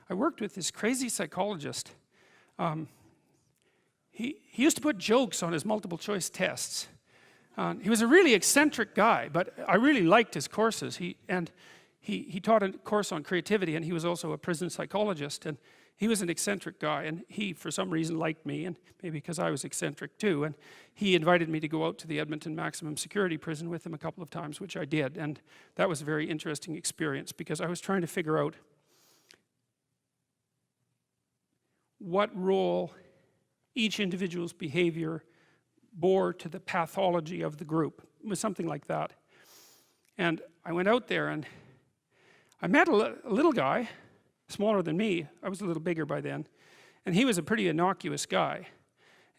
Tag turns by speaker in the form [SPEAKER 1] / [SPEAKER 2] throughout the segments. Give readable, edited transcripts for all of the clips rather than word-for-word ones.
[SPEAKER 1] I worked with this crazy psychologist. He used to put jokes on his multiple choice tests. He was a really eccentric guy, but I really liked his courses. He taught a course on creativity, and he was also a prison psychologist, and he was an eccentric guy, and he for some reason liked me, and maybe because I was eccentric too, and he invited me to go out to the Edmonton maximum security prison with him a couple of times, which I did, and that was a very interesting experience because I was trying to figure out what role each individual's behavior bore to the pathology of the group. It was something like that. And I went out there and I met a little guy, smaller than me. I was a little bigger by then. And he was a pretty innocuous guy.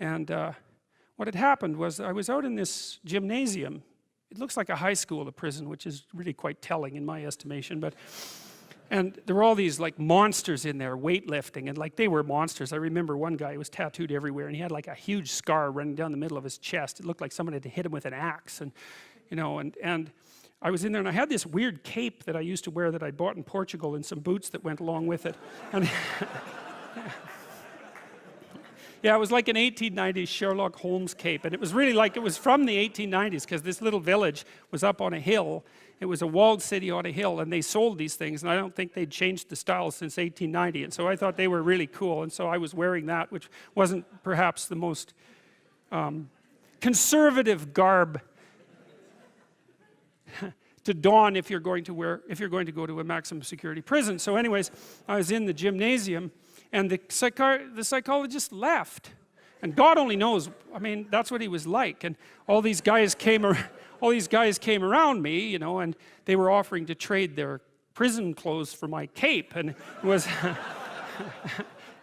[SPEAKER 1] And what had happened was I was out in this gymnasium. It looks like a high school, a prison, which is really quite telling in my estimation. And there were all these like monsters in there, weightlifting, and like they were monsters. I remember one guy who was tattooed everywhere, and he had like a huge scar running down the middle of his chest. It looked like someone had hit him with an axe, and you know, and I was in there, and I had this weird cape that I used to wear that I bought in Portugal, and some boots that went along with it. And yeah, it was like an 1890s Sherlock Holmes cape, and it was really like it was from the 1890s because this little village was up on a hill. It was a walled city on a hill, and they sold these things, and I don't think they'd changed the style since 1890, and so I thought they were really cool, and so I was wearing that, which wasn't perhaps the most conservative garb to don if you're going to go to a maximum security prison. So anyways, I was in the gymnasium, and the psychologist left, and God only knows, I mean, that's what he was like, and all these guys came around me, you know, and they were offering to trade their prison clothes for my cape, and it was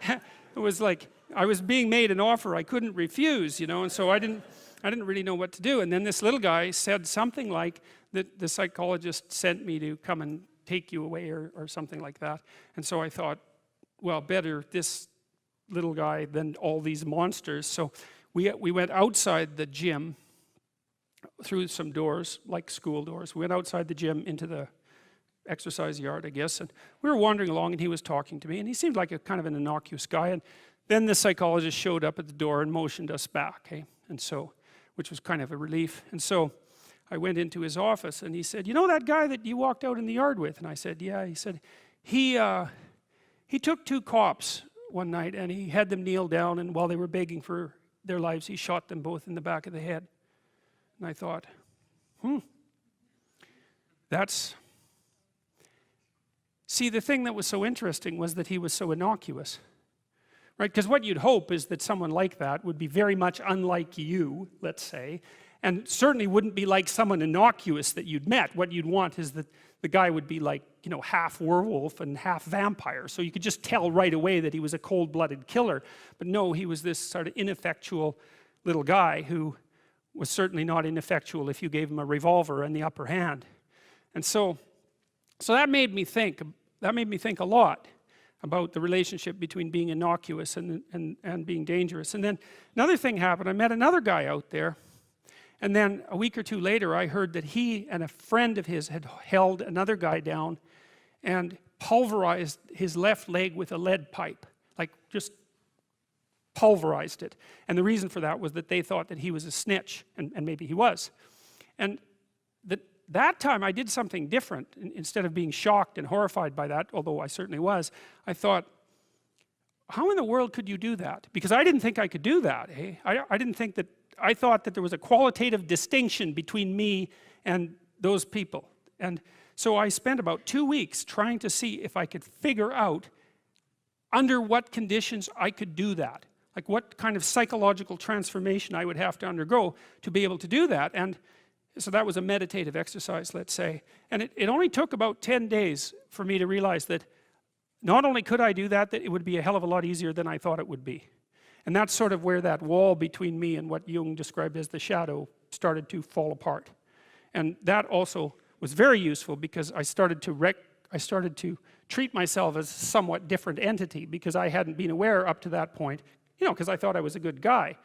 [SPEAKER 1] it was like I was being made an offer I couldn't refuse, you know, and so I didn't really know what to do. And then this little guy said something like that the psychologist sent me to come and take you away or something like that. And so I thought, well, better this little guy than all these monsters. So we went outside the gym through some doors, like school doors. We went outside the gym into the exercise yard, I guess, and we were wandering along, and he was talking to me, and he seemed like a kind of an innocuous guy. And then the psychologist showed up at the door and motioned us back, and so, which was kind of a relief. And so I went into his office, and he said, you know that guy that you walked out in the yard with? And I said, yeah. He said, he took two cops one night, and he had them kneel down, and while they were begging for their lives, he shot them both in the back of the head. And I thought, see, the thing that was so interesting was that he was so innocuous, right? Because what you'd hope is that someone like that would be very much unlike you, let's say, and certainly wouldn't be like someone innocuous that you'd met. What you'd want is that the guy would be like, you know, half werewolf and half vampire, so you could just tell right away that he was a cold-blooded killer. But no, he was this sort of ineffectual little guy who was certainly not ineffectual if you gave him a revolver and the upper hand. And so that made me think a lot about the relationship between being innocuous and being dangerous. And then another thing happened. I met another guy out there, and then a week or two later I heard that he and a friend of his had held another guy down and pulverized his left leg with a lead pipe, like just pulverized it. And the reason for that was that they thought that he was a snitch, and maybe he was. And that time I did something different. Instead of being shocked and horrified by that, although I certainly was, I thought, how in the world could you do that? Because I didn't think I could do that. I thought that there was a qualitative distinction between me and those people. And so I spent about 2 weeks trying to see if I could figure out under what conditions I could do that. Like what kind of psychological transformation I would have to undergo to be able to do that. And so that was a meditative exercise, let's say. And it only took about 10 days for me to realize that not only could I do that, that it would be a hell of a lot easier than I thought it would be. And that's sort of where that wall between me and what Jung described as the shadow started to fall apart. And that also was very useful because I started to treat myself as a somewhat different entity because I hadn't been aware up to that point, you know, because I thought I was a good guy.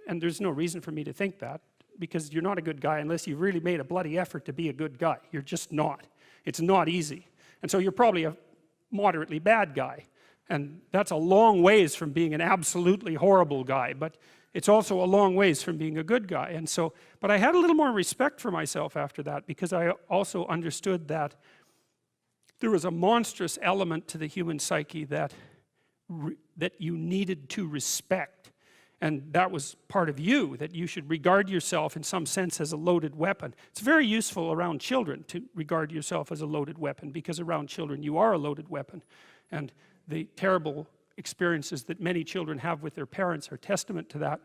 [SPEAKER 1] And there's no reason for me to think that, because you're not a good guy unless you've really made a bloody effort to be a good guy. You're just not. It's not easy. And so you're probably a moderately bad guy. And that's a long ways from being an absolutely horrible guy, but it's also a long ways from being a good guy. And so, but I had a little more respect for myself after that, because I also understood that there was a monstrous element to the human psyche that you needed to respect. And that was part of you, that you should regard yourself in some sense as a loaded weapon. It's very useful around children to regard yourself as a loaded weapon, because around children you are a loaded weapon. And the terrible experiences that many children have with their parents are testament to that.